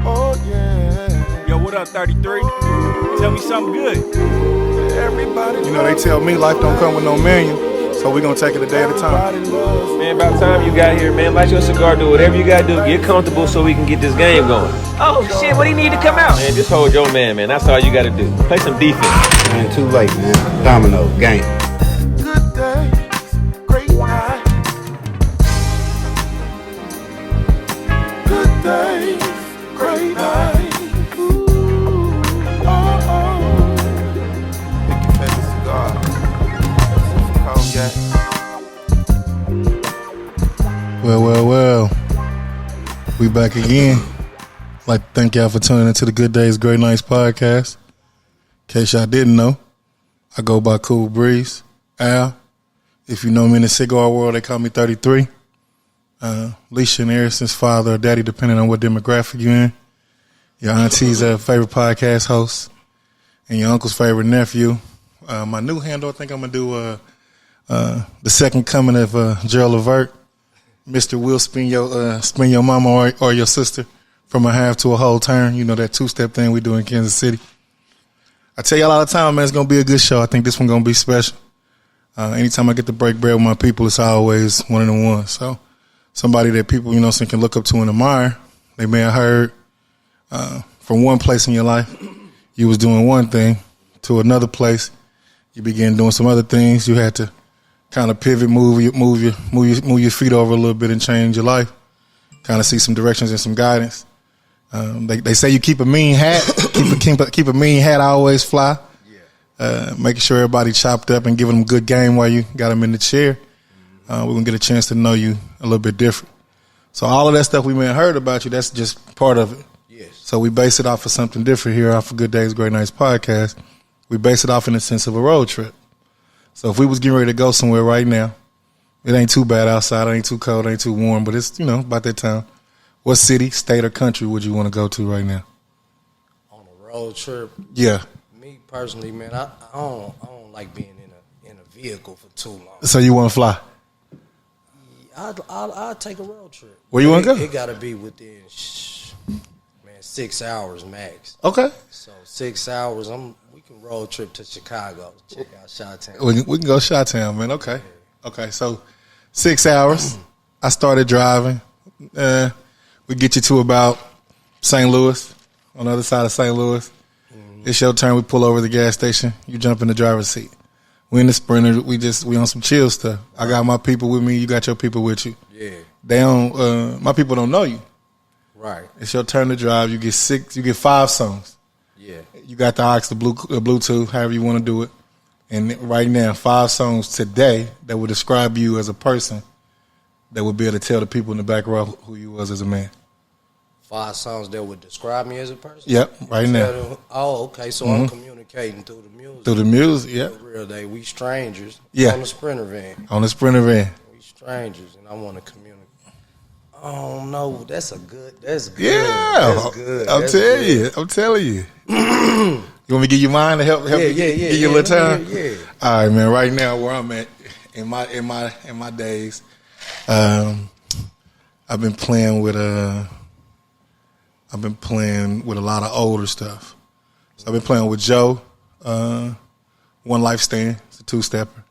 Oh yeah. Yo, what up, 33? Tell me something good. Everybody. You know, they tell me life don't come with no manual, so we gonna take it a day at a time. Man, about time you got here, man. Light your cigar, do whatever you gotta do. Get comfortable so we can get this game going. Oh, shit, what do you need to come out? Man, just hold your man, man. That's all you gotta do. Play some defense. Man, too late, man. Domino, game. Good days, great nights. Good days, great nights. Ooh, oh, oh. Pick your favorite cigar. Some cognac. Well. We back again. I'd like to thank y'all for tuning into the Good Days Great Nights podcast. In case y'all didn't know, I go by Cool Breeze, Al. If you know me in the cigar world, they call me 33. Leisha and Harrison's father or daddy, depending on what demographic you're in. Your auntie's favorite podcast host. And your uncle's favorite nephew. My new handle, I think I'm going to do the second coming of Gerald Levert. Mr. Will spin your mama or your sister from a half to a whole turn. You know that two-step thing we do in Kansas City. I tell you all the time, man, it's going to be a good show. I think this one going to be special. Anytime I get to break bread with my people, it's always one of the ones. So somebody that people, you know, can look up to and admire. They may have heard from one place in your life, you was doing one thing, to another place, you began doing some other things. You had to kind of pivot, move your feet over a little bit and change your life. Kind of see some directions and some guidance. They say you keep a mean hat. keep a mean hat always fly. Yeah. Making sure everybody chopped up and giving them good game while you got them in the chair. We're going to get a chance to know you a little bit different. So all of that stuff we may have heard about you, that's just part of it. Yes. So we base it off of something different here off of Good Days, Great Nights podcast. We base it off in the sense of a road trip. So if we was getting ready to go somewhere right now, it ain't too bad outside, it ain't too cold, it ain't too warm, but it's, you know, about that time. What city, state, or country would you want to go to right now? On a road trip? Yeah. Me personally, man, I don't like being in a vehicle for too long. So you want to fly? I'll take a road trip. Where you want to go? It got to be within, 6 hours max. Okay. So 6 hours, we can road trip to Chicago. Check out Chi-Town. We can go Chi-Town, man. Okay. Yeah. Okay, so 6 hours. I started driving. We get you to about St. Louis, on the other side of St. Louis. Mm-hmm. It's your turn. We pull over to the gas station. You jump in the driver's seat. We in the Sprinter. We on some chill stuff. I got my people with me. You got your people with you. Yeah. They don't. My people don't know you. Right. It's your turn to drive. You get 5 songs. Yeah. You got the aux, the Bluetooth, however you want to do it. And right now, 5 songs today that would describe you as a person that would be able to tell the people in the back row who you was as a man. 5 songs that would describe me as a person? Yep, right now. Okay, so I'm communicating through the music. Through the music, yeah. For real day, we strangers. Yeah. On the Sprinter van. On the Sprinter van. We strangers, and I want to communicate. Oh no, that's good. Yeah, that's good. I'm telling you. You want me to give you mine to help give you a little time? Yeah. All right, man. Right now, where I'm at in my days, I've been playing with a lot of older stuff. So I've been playing with Joe, One Life Stand. It's a 2-stepper.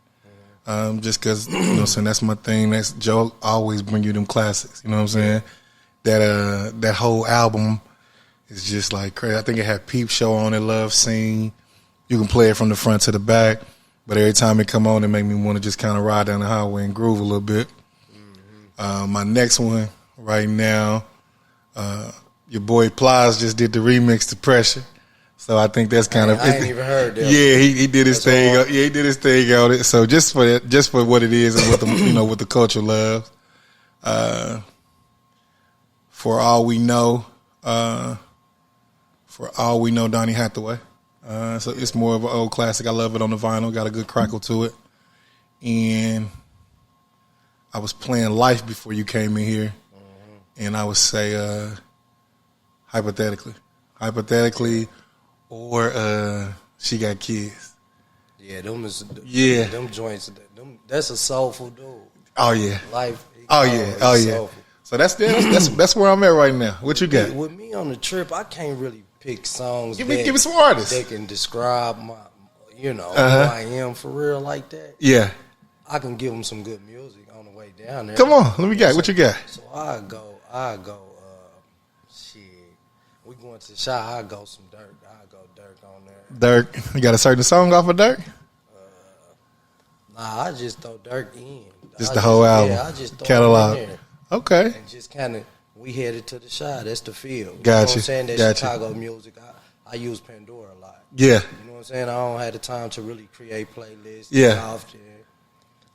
Just because, you know what I'm saying, that's my thing. That's Joe always bring you them classics. You know what I'm saying? That whole album is just like crazy. I think it had Peep Show on it, Love Scene. You can play it from the front to the back, but every time it come on, it make me want to just kind of ride down the highway and groove a little bit. Mm-hmm. My next one right now, your boy Plies just did the remix to Pressure. So I think that's kind of. I ain't even heard that. Yeah, he did his thing. Yeah, he did his thing on it. So just for what it is and what the what the culture loves. For all we know, Donny Hathaway. So it's more of an old classic. I love it on the vinyl. Got a good crackle to it. And I was playing Life before you came in here, and I would say hypothetically. Or She Got Kids. Yeah, them joints. That's a soulful dude. Oh yeah. Life. Oh yeah. So that's where I'm at right now. What you got? With me on the trip, I can't really pick songs. Give me some artists. They can describe my, who I am for real like that. Yeah. I can give them some good music on the way down there. Come on, let me get what you got. So I go. Shit, we going to the shop. I go some Dirk. I go Dirk on there. Dirk, you got a certain song off of Dirk? Nah, I just throw Dirk in. Just the whole album. Yeah, I just throw catalog. him in there. Okay. And just kind of, we headed to the shop. That's the field. Gotcha. You know what I'm saying? That Gotcha. Chicago music. I use Pandora a lot. Yeah. You know what I'm saying? I don't have the time to really create playlists. Yeah. Often.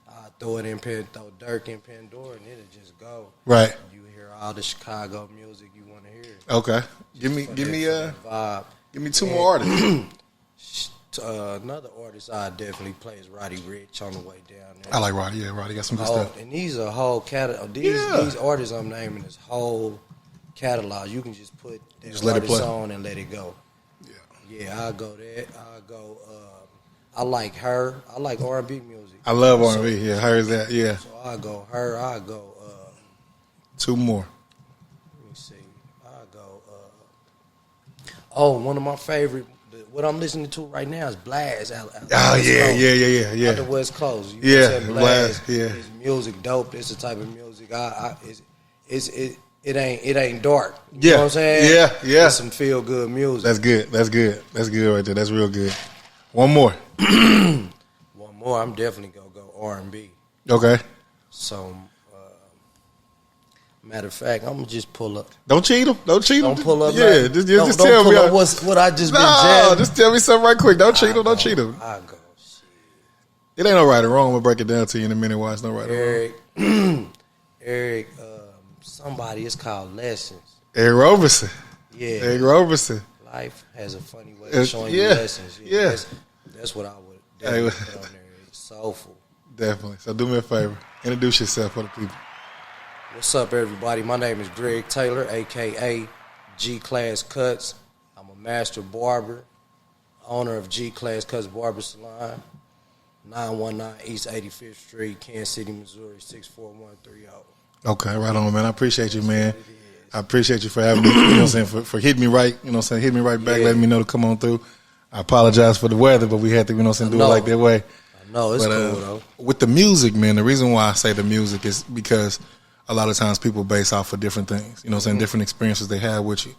I throw it in, throw Dirk in Pandora, and it'll just go. Right. You hear all the Chicago music you want to hear. Okay. Give me vibe. Give me two more artists. Another artist I definitely play is Roddy Ricch on the way down there. I like Roddy. Yeah, Roddy got some good stuff. And these are whole catalog. These artists I'm naming is whole catalog. You can just put that just let it artist play. on and let it go. Yeah. Yeah, I'll go there. I'll go. I like her. I like R&B music. I love R&B. Yeah, her is that. Yeah. So I'll go her. I'll go. Two more. Let me see. I'll go. One of my favorite. What I'm listening to right now is Blast. Oh yeah. Out the West Coast. You Yeah, know what I'm saying? Blast, yeah. His music dope. It's the type of music it ain't dark. You know what I'm saying? Yeah. It's some feel good music. That's good right there. That's real good. One more. One more. I'm definitely gonna go R&B. Okay. So, matter of fact, I'm gonna just pull up. Don't cheat him. Don't pull up. Yeah, man. just don't tell pull me. up what I just been No, jamming. just tell me something right quick. Don't cheat him. Don't cheat him. I go. Shit. It ain't no right or wrong. I'm gonna break it down to you in a minute why it's no right or wrong. Eric, somebody. It's called Lessons. Eric Roberson. Yeah. Eric Roberson. Life has a funny way of showing you lessons. Yeah. That's what I would definitely put on there. It's soulful. Definitely. So do me a favor. Introduce yourself for the people. What's up, everybody? My name is Greg Taylor, a.k.a. G-Class Cuts. I'm a master barber, owner of G-Class Cuts Barber Salon, 919 East 85th Street, Kansas City, Missouri, 64130. Okay, right on, man. I appreciate you, man. I appreciate you for having me, you know what I'm saying, for hitting me right, you know what I'm saying, hitting me right back, letting me know to come on through. I apologize for the weather, but we had to, you know what I'm saying, do it like that way. No, it's cool, though. With the music, man, the reason why I say the music is because a lot of times people base off of different things, you know what I'm saying, different experiences they have with you.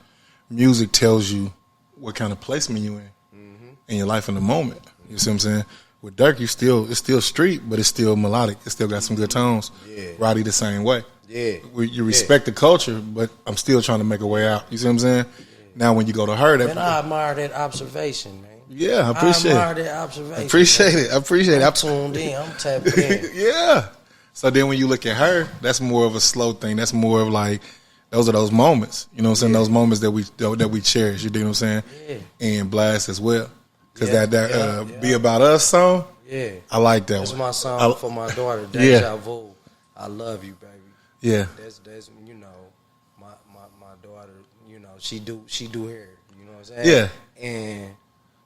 Music tells you what kind of placement you in your life in the moment. You see what I'm saying? With Dirk, it's still street, but it's still melodic. It still got some good tones. Yeah. Roddy the same way. Yeah. You respect the culture, but I'm still trying to make a way out. You see what I'm saying? Yeah. Now when you go to her, man, I admire that observation, man. Yeah, I appreciate I admire that observation. I appreciate it. I'm tuned in. I'm tapped in. Yeah. So then when you look at her, that's more of a slow thing. That's more of like, those are those moments. You know what I'm saying? Those moments that we cherish. You know what I'm saying? Yeah. And Blast as well. Because Be About Us song, I like that That's one. my song for my daughter, Deja Vu. I love you, baby. Yeah. That's you know, my daughter, you know, she do hair. You know what I'm saying? Yeah. And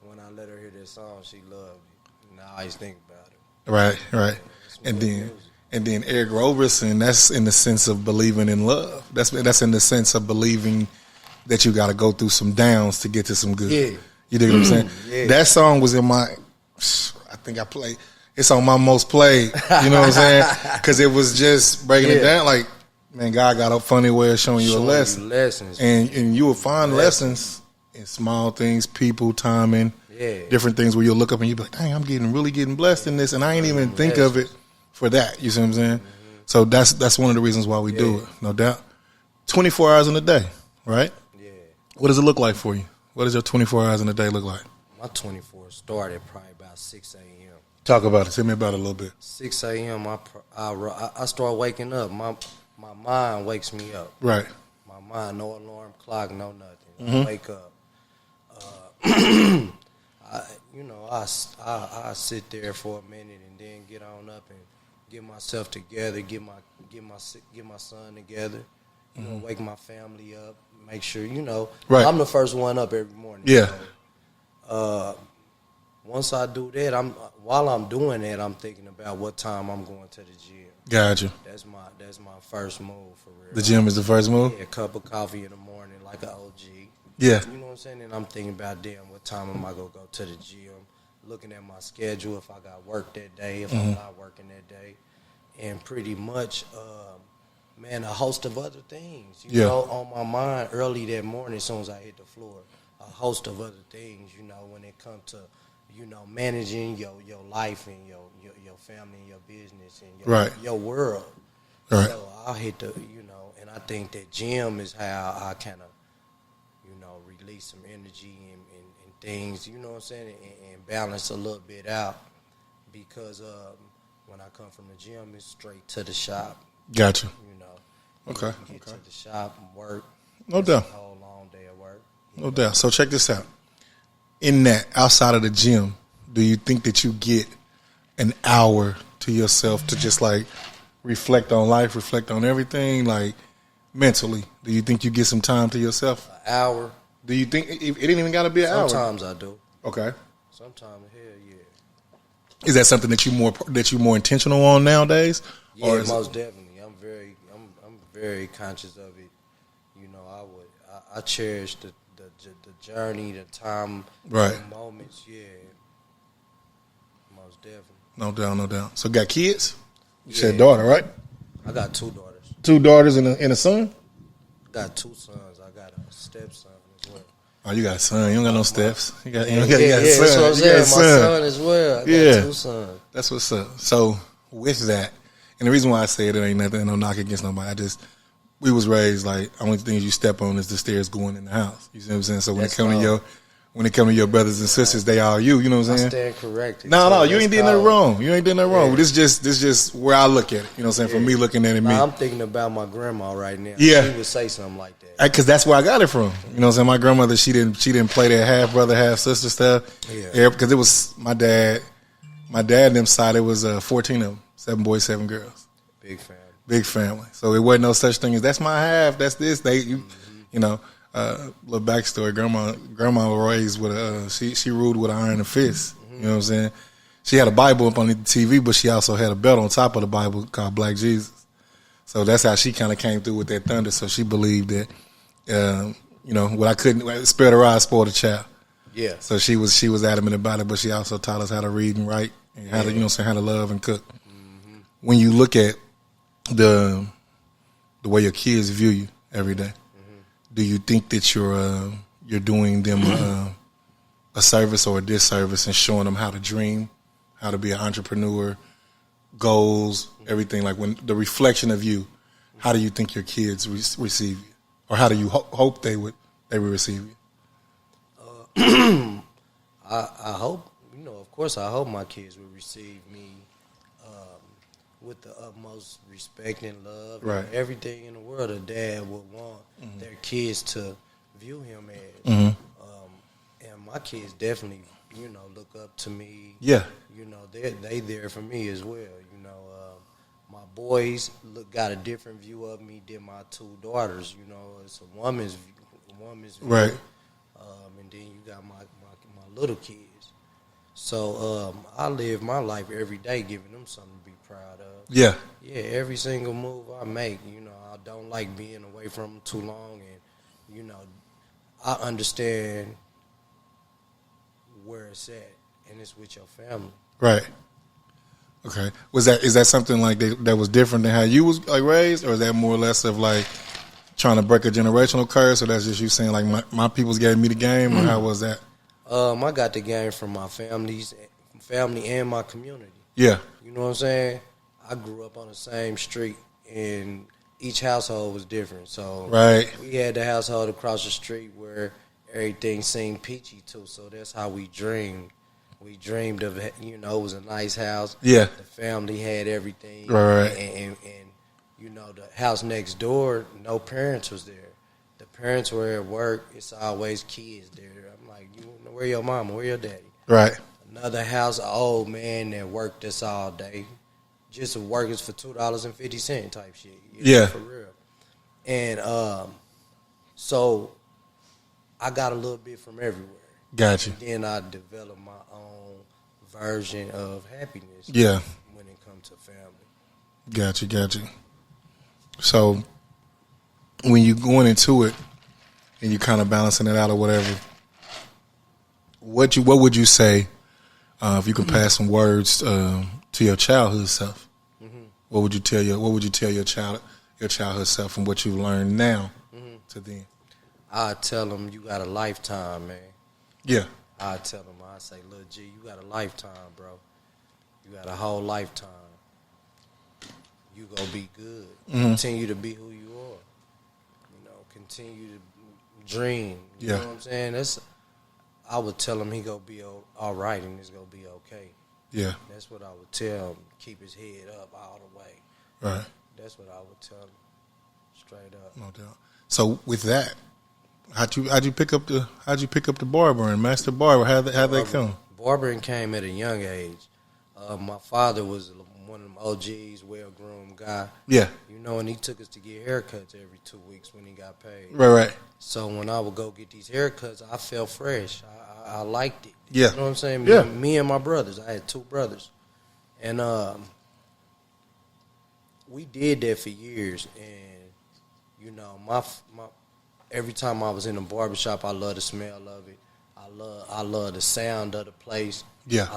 when I let her hear this song, she loved it. And I always think about it. Right. And then Eric Roberson, that's in the sense of believing in love. That's in the sense of believing that you got to go through some downs to get to some good. Yeah. You dig what I'm saying? Yeah. That song was in my, I think I played, it's on my most played. You know what I'm saying? Because it was just breaking it down. Like, man, God got a funny way of showing you a lesson. Lessons. And you will find lessons in small things, people, timing, different things where you'll look up and you'll be like, dang, I'm really getting blessed in this. And I ain't even think of it for that. You see what I'm saying? So that's one of the reasons why we do it, no doubt. 24 hours in a day, right? Yeah. What does it look like for you? What does your 24 hours in a day look like? My 24 started probably about 6 a.m. Talk about it. Tell me about it a little bit. 6 a.m. I start waking up. My mind wakes me up. Right. My mind, no alarm clock, no nothing. I wake up. I sit there for a minute and then get on up and get myself together, get my son together. You know, wake my family up, make sure, you know, Right. I'm the first one up every morning. Yeah. So, once I do that, while I'm doing that, I'm thinking about what time I'm going to the gym. Gotcha. That's my first move for real. The gym is the first move? Yeah, a cup of coffee in the morning like an OG. Yeah. You know what I'm saying? And I'm thinking about, damn, what time am I going to go to the gym? Looking at my schedule, if I got work that day, if I'm not working that day. And pretty much, man, a host of other things. You know, on my mind early that morning as soon as I hit the floor. A host of other things, you know, when it comes to, you know, managing your life and your family and your business and your world. Right. So I'll hit the, you know, and I think that gym is how I kind of, you know, release some energy and things, you know what I'm saying, and balance a little bit out because when I come from the gym, it's straight to the shop. Gotcha. You know. Okay. Get to the shop and work. No doubt. A whole long day of work. No doubt. So check this out. In that, outside of the gym, do you think that you get an hour to yourself to just like reflect on life, reflect on everything, like mentally? Do you think you get some time to yourself? An hour. Do you think it didn't even got to be an hour? Sometimes I do. Okay. Sometimes, hell yeah. Is that something that you more intentional on nowadays? Yeah, or is most definitely. I'm very conscious of it. You know, I cherish the journey, the time, right, the moments. Yeah, most definitely. No doubt, no doubt. So, got kids? You said daughter, right? I got 2 daughters. 2 daughters and a son? I got 2 sons. I got a stepson as well. Oh, you got a son. You don't got no steps. You got a son. That's what I'm saying. My son as well. I got 2 sons. That's what's up. So, with that, and the reason why I say it ain't nothing, no knock against nobody. We was raised like, only things you step on is the stairs going in the house. You see what I'm saying? So when it come to your brothers and sisters, they all you know what I'm saying? I stand corrected. No, you ain't did nothing wrong. You ain't did nothing wrong. This just where I look at it. You know what I'm saying? For me looking at it, I'm thinking about my grandma right now. Yeah. She would say something like that. Because that's where I got it from. You know what I'm saying? My grandmother, she didn't play that half brother, half sister stuff. Yeah. Because it was my dad and them side, it was 14 of them, 7 boys, 7 girls. Big family. So it wasn't no such thing as that's my half, that's this. You know, little backstory. Grandma was raised with she ruled with an iron fist. You know what I'm saying? She had a Bible up on the TV, but she also had a belt on top of the Bible called Black Jesus. So that's how she kind of came through with that thunder. So she believed that, you know, what I couldn't spare the rod, spoil the child. Yeah. So she was adamant about it, but she also taught us how to read and write and how to, you know, how to love and cook. Mm-hmm. When you look at the way your kids view you every day, do you think that you're doing them a service or a disservice and showing them how to dream, how to be an entrepreneur, goals, everything? Like when the reflection of you, how do you think your kids receive you, or how do you hope they would receive you? I hope, you know, of course, I hope my kids will receive me with the utmost respect and love. Right. And everything in the world a dad would want their kids to view him as. And my kids definitely, you know, look up to me. Yeah. You know, they there for me as well. You know, my boys got a different view of me than my 2 daughters. You know, it's a woman's view. Right. And then you got my little kids. So I live my life every day giving them something to be proud of. Yeah. Yeah, every single move I make, you know, I don't like being away from them too long. And, you know, I understand where it's at, and it's with your family. Right. Okay. Is that something like that was different than how you was like raised, or is that more or less of like trying to break a generational curse, or that's just you saying like my people's gave me the game, or how was that? I got the game from my family and my community. Yeah. You know what I'm saying? I grew up on the same street, and each household was different. So we had the household across the street where everything seemed peachy too. So that's how we dreamed. We dreamed of, you know, it was a nice house. Yeah. The family had everything. Right. And you know, the house next door, no parents was there. The parents were at work. It's always kids there. I'm like, where your mama? Where your daddy? Right. Another house, an old man that worked us all day. Just workers for $2.50 type shit. You know, for real. And so I got a little bit from everywhere. Got you. Then I developed my own version of happiness. Yeah. When it comes to family. Got you. So when you going into it and you kind of balancing it out or whatever, what would you say if you could pass some words to your childhood self? Mm-hmm. What would you tell your childhood self and what you've learned now to then? I tell them you got a lifetime, man. Yeah. I tell them, I say, Lil G, you got a lifetime, bro. You got a whole lifetime. You gonna be good. Continue to be who you are. You know, continue to dream. You know what I'm saying? I would tell him he gonna be all right and it's gonna be okay. Yeah. That's what I would tell him. Keep his head up all the way. Right. That's what I would tell him. Straight up. No doubt. So with that, how'd you pick up the barber and master barber? How'd they come? Barbering came at a young age. My father was one of them OGs, well-groomed guy. Yeah. You know, and he took us to get haircuts every 2 weeks when he got paid. Right. So when I would go get these haircuts, I felt fresh. I liked it. Yeah. You know what I'm saying? Yeah. Me and my brothers. I had 2 brothers. And we did that for years. And, you know, my every time I was in the barbershop, I loved the smell of it. I love the sound of the place. Yeah.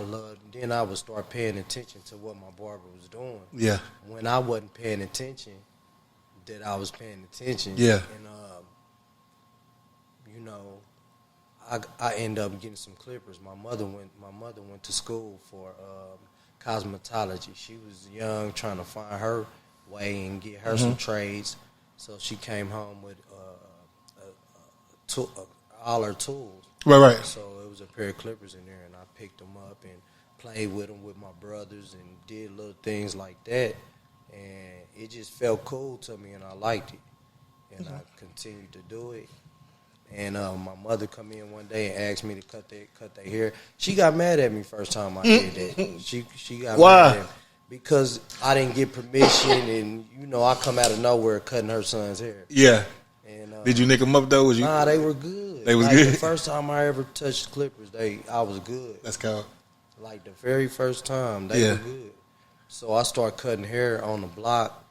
Then I would start paying attention to what my barber was doing. Yeah. When I wasn't paying attention, that I was paying attention. Yeah. And you know, I ended up getting some clippers. My mother went to school for cosmetology. She was young, trying to find her way and get her some trades. So she came home with all her tools. Right. So it was a pair of clippers in there, and I picked them up and played with them with my brothers and did little things like that. And it just felt cool to me, and I liked it. And I continued to do it. And my mother come in one day and asked me to cut their hair. She got mad at me first time I did that. She got mad at me because I didn't get permission, and you know I come out of nowhere cutting her son's hair. Yeah. And did you nick them up though? Nah, they were good. They was good. The first time I ever touched clippers, I was good. That's cool. Like the very first time, they were good. So I started cutting hair on the block.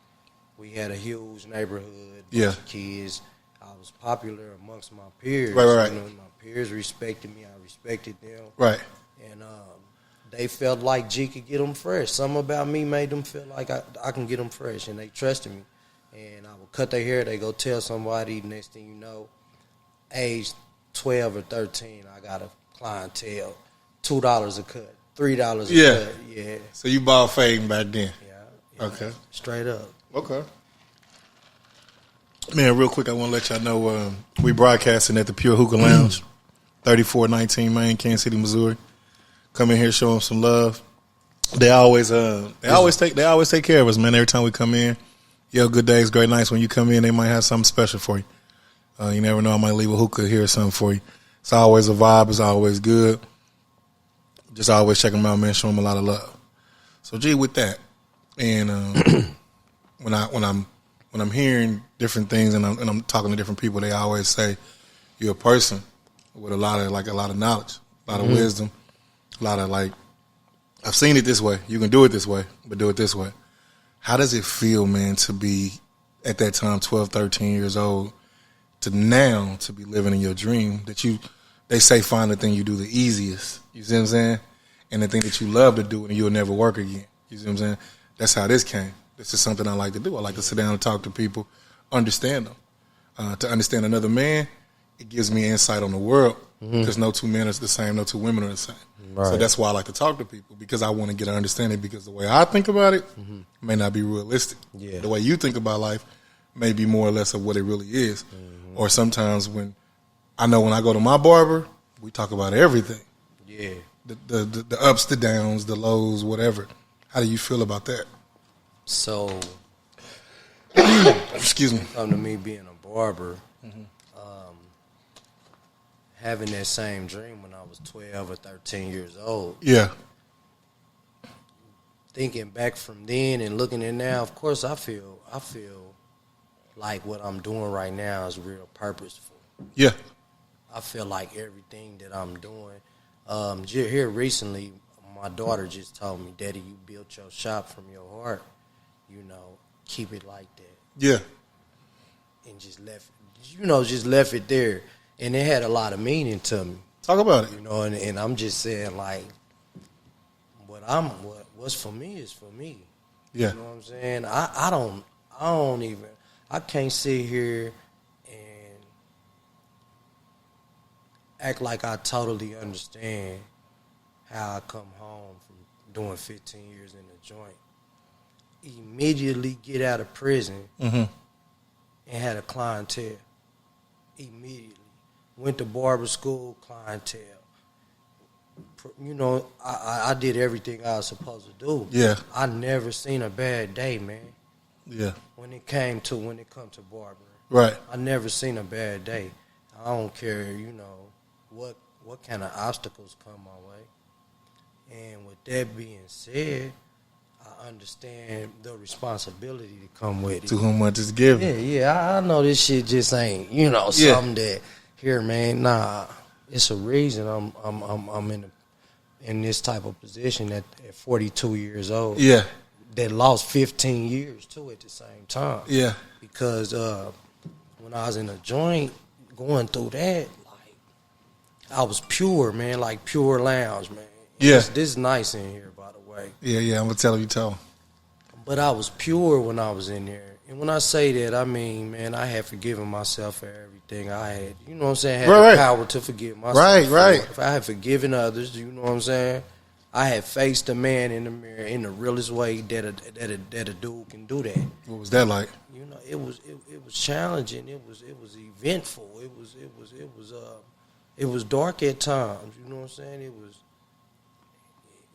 We had a huge neighborhood, bunch of kids. I was popular amongst my peers. Right. You know, my peers respected me. I respected them. Right. And they felt like G could get them fresh. Something about me made them feel like I can get them fresh, and they trusted me. And I would cut their hair. They go tell somebody. Next thing you know, age 12 or 13, I got a clientele. $2 a cut, $3 a cut. Yeah. So you ball fading back then. Yeah. Okay. Straight up. Okay. Man, real quick, I want to let y'all know we broadcasting at the Pure Hookah Lounge, 3419 Main, Kansas City, Missouri. Come in here, show them some love. They always take care of us, man. Every time we come in, yo, good days, great nights. When you come in, they might have something special for you. You never know, I might leave a hookah here or something for you. It's always a vibe. It's always good. Just always check them out, man. Show them a lot of love. So, G, with that, and when I'm hearing different things and I'm talking to different people, they always say you're a person with a lot of knowledge, a lot of wisdom, a lot of I've seen it this way. You can do it this way, but do it this way. How does it feel, man, to be at that time 12, 13 years old to now to be living in your dream that they say find the thing you do the easiest. You see what I'm saying? And the thing that you love to do and you'll never work again. You see what I'm saying? That's how this came. This is something I like to do. I like to sit down and talk to people, understand them. To understand another man, it gives me insight on the world because no two men are the same, no two women are the same. Right. So that's why I like to talk to people because I want to get an understanding because the way I think about it may not be realistic. Yeah. The way you think about life may be more or less of what it really is. Or sometimes when I go to my barber, we talk about everything. Yeah. The ups, the downs, the lows, whatever. How do you feel about that? So, excuse me. Come to me being a barber, having that same dream when I was 12 or 13 years old. Yeah. Thinking back from then and looking at now, of course, I feel like what I'm doing right now is real purposeful. Yeah. I feel like everything that I'm doing. Here recently, my daughter just told me, "Daddy, you built your shop from your heart. You know, keep it like that." Yeah. And just left it there, and it had a lot of meaning to me. Talk about it. You know, and I'm just saying, like, what's for me is for me. Yeah. You know what I'm saying? I can't sit here and act like I totally understand how I come home from doing 15 years in the joint. Immediately get out of prison and had a clientele. Immediately. Went to barber school, clientele. You know, I did everything I was supposed to do. Yeah. I never seen a bad day, man. Yeah. When it come to barbering. Right. I never seen a bad day. I don't care, you know, what kind of obstacles come my way. And with that being said, I understand the responsibility to come with it. To whom much is given. Yeah, I know this shit just ain't, you know, something that here, man. Nah, it's a reason I'm in this type of position at 42 years old. Yeah. That lost 15 years too at the same time. Yeah. Because when I was in a joint going through that, like, I was pure, man, like pure lounge, man. Yeah. This is nice in here, by the way. Yeah, I'm going to tell you, tell. But I was pure when I was in there. And when I say that, I mean, man, I had forgiven myself for everything I had. You know what I'm saying? I had the power to forgive myself. Right. If I had forgiven others, you know what I'm saying? I had faced a man in the mirror in the realest way that a dude can do that. What was that like? You know, it was challenging. It was eventful. It was dark at times. You know what I'm saying? It was,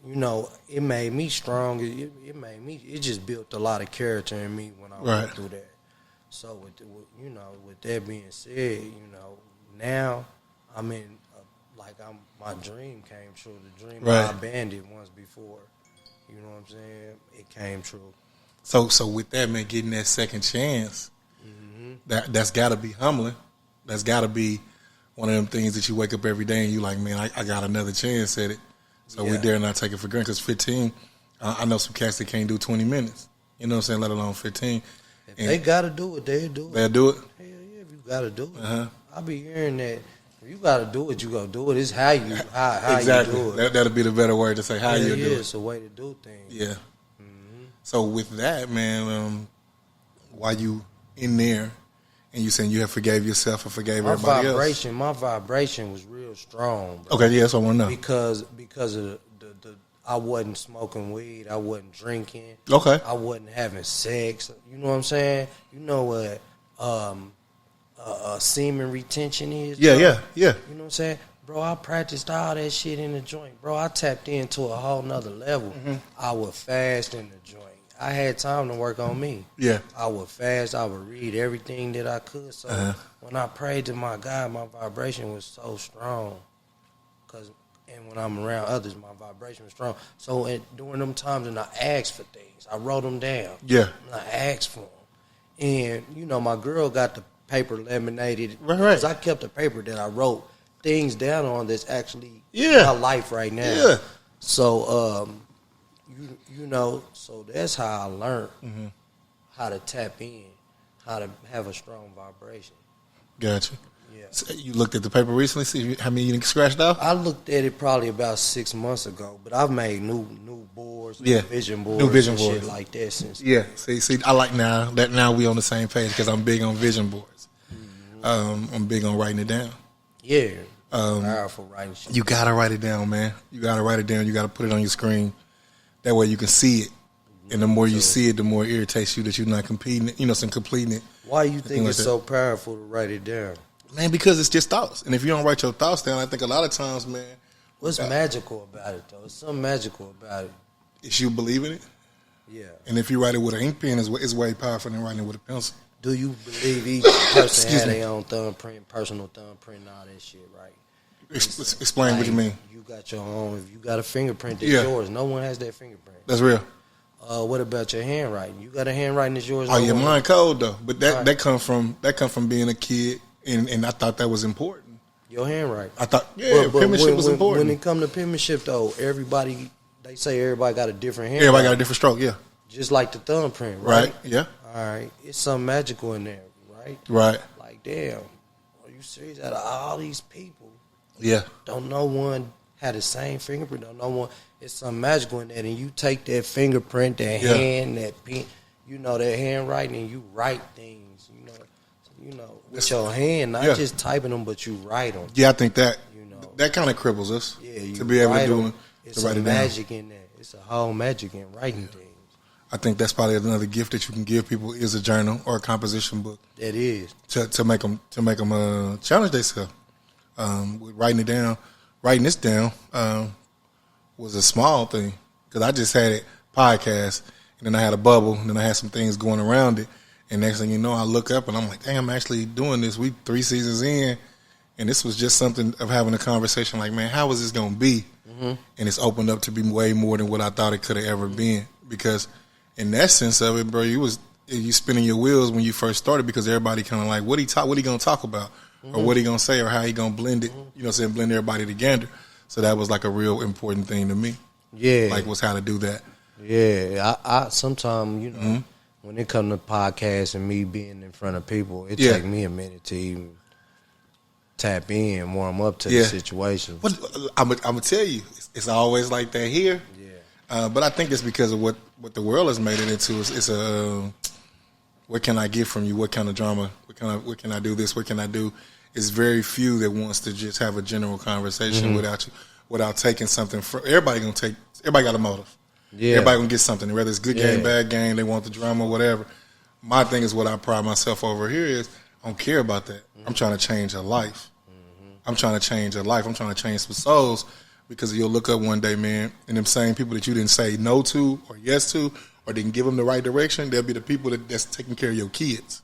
you know, it made me strong. It just built a lot of character in me when I went through that. So with that being said, you know, now I'm in my dream came true. The dream I abandoned once before. You know what I'm saying? It came true. So with that, man, getting that second chance, that's got to be humbling. That's got to be one of them things that you wake up every day and you like, man, I got another chance at it. So we dare not take it for granted. Because 15, I know some cats that can't do 20 minutes. You know what I'm saying? Let alone 15. If they got to do it, they'll do it. They'll do it? Hell yeah, if you got to do it. I be hearing that. If you got to do it, you go do it. It's how you exactly. You do it. That'll be the better word to say how you do it. It's a way to do things. Yeah. So with that, man, while you in there and you saying you have forgave yourself and forgave everybody else. My vibration was real strong. Bro. Okay, yeah, that's what I want to know. Because of the I wasn't smoking weed. I wasn't drinking. Okay. I wasn't having sex. You know what I'm saying? You know what semen retention is? Yeah, bro? yeah. You know what I'm saying? Bro, I practiced all that shit in the joint. Bro, I tapped into a whole nother level. I would fast in the joint. I had time to work on me. Yeah. I would fast. I would read everything that I could. So when I prayed to my God, my vibration was so strong. And when I'm around others, my vibration was strong. So during them times, and I asked for things. I wrote them down. Yeah. And I asked for them. And, you know, my girl got the paper laminated. Right. Because I kept the paper that I wrote things down on that's actually my life right now. Yeah. So, you know, so that's how I learned how to tap in, how to have a strong vibration. Gotcha. Yeah. So you looked at the paper recently, see how many you scratched off? I looked at it probably about 6 months ago, but I've made new boards, new vision boards, and shit like that since. Yeah. See, I like now we on the same page because I'm big on vision boards. I'm big on writing it down. Yeah. Powerful writing shit. You gotta write it down, man. You gotta write it down. You gotta put it on your screen. That way you can see it. And the more you see it, the more it irritates you that you're not completing it. Why you think it's so powerful to write it down? Man, because it's just thoughts. And if you don't write your thoughts down, I think a lot of times, man. What's magical about it, though? There's something magical about it. Is you believe in it. Yeah. And if you write it with an ink pen, it's way powerful than writing it with a pencil. Do you believe each person had their own thumbprint, personal thumbprint, and all that shit, right? Explain what you mean. You got your own. If you got a fingerprint that's yours, no one has that fingerprint. That's real. What about your handwriting? You got a handwriting that's yours. Oh, your mind cold though, but that come from being a kid, and I thought that was important. Your handwriting. I thought, penmanship was important. When it come to penmanship, though, they say everybody got a different handwriting. Everybody got a different stroke, yeah. Just like the thumbprint, right? Right, yeah. All right. It's something magical in there, right? Right. Like, damn, are you serious? Out of all these people, Yeah. don't no one have the same fingerprint. Don't no one. It's something magical in that, and you take that fingerprint, that hand, that pen, that handwriting, and you write things. With your hand, not just typing them, but you write them. Yeah, I think that that kind of cripples us. Yeah, to be able to do it. It's a magic in there. It's a whole magic in writing things. I think that's probably another gift that you can give people is a journal or a composition book. That is to make them challenge themselves. With writing this down was a small thing because I just had it podcast and then I had a bubble and then I had some things going around it. And next thing you know, I look up and I'm like, dang, I'm actually doing this. We 3 seasons in, and this was just something of having a conversation like, man, how is this going to be? Mm-hmm. And it's opened up to be way more than what I thought it could have ever been. Because in that sense of it, bro, you spinning your wheels when you first started because everybody kind of like, what he going to talk about? Mm-hmm. Or what he going to say or how he going to blend it, blend everybody together. So that was like a real important thing to me. Yeah. Like was how to do that. Yeah. I sometimes, mm-hmm. when it comes to podcasts and me being in front of people, it takes me a minute to even tap in, warm up to the situation. But I'm gonna tell you, it's always like that here. Yeah. But I think it's because of what the world has made it into. It's a what can I get from you? What kind of drama? What can I do? This? What can I do? It's very few that wants to just have a general conversation mm-hmm. without taking something. Everybody got a motive. Yeah. Everybody gonna get something, whether it's good game, bad game, they want the drama, whatever. My thing is what I pride myself over here is I don't care about that. Mm-hmm. I'm trying to change a life. Mm-hmm. I'm trying to change a life. I'm trying to change some souls because you'll look up one day, man, and them same people that you didn't say no to or yes to or didn't give them the right direction, they'll be the people that's taking care of your kids.